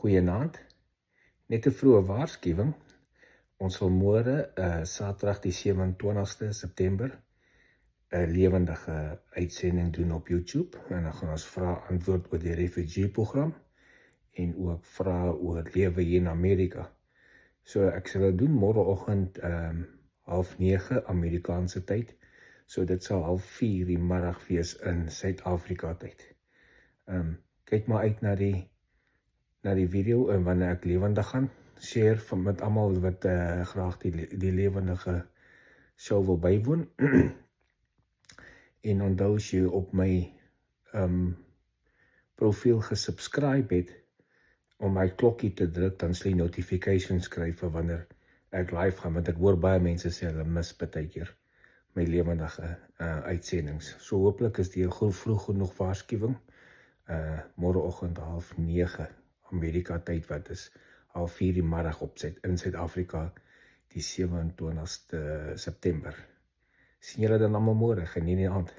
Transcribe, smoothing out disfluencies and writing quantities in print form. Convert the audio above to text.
Goeienaand, net 'n vroeë waarskuwing. Ons sal môre, Saterdag die 27ste September, 'n lewendige uitsending doen op YouTube, en dan gaan ons vra antwoord oor die refugee program, en ook vra oor lewe hier in Amerika. So ek sal dit doen môreoggend 8:30 Amerikaanse tyd, so dit sal 3:30 die middag wees in Suid-Afrika tyd. Kyk maar uit na die video, en wanneer ek lewendig gaan, share met almal wat graag die lewendige show wil bywoon. En onthou, as jy op my profiel gesubscribe het, om my klokkie te druk, dan sal jy notifications kry vir wanneer ek live gaan, want ek hoor baie mense sê hulle mis partykeer my lewendige uitsendings. So hopelik is die vroeg genoeg waarskuwing, môreoggend 8:30 Amerika tyd, wat is 4:30 die middag in Suid-Afrika, die 27ste September. Sien julle dan almal môre, geniet die aand.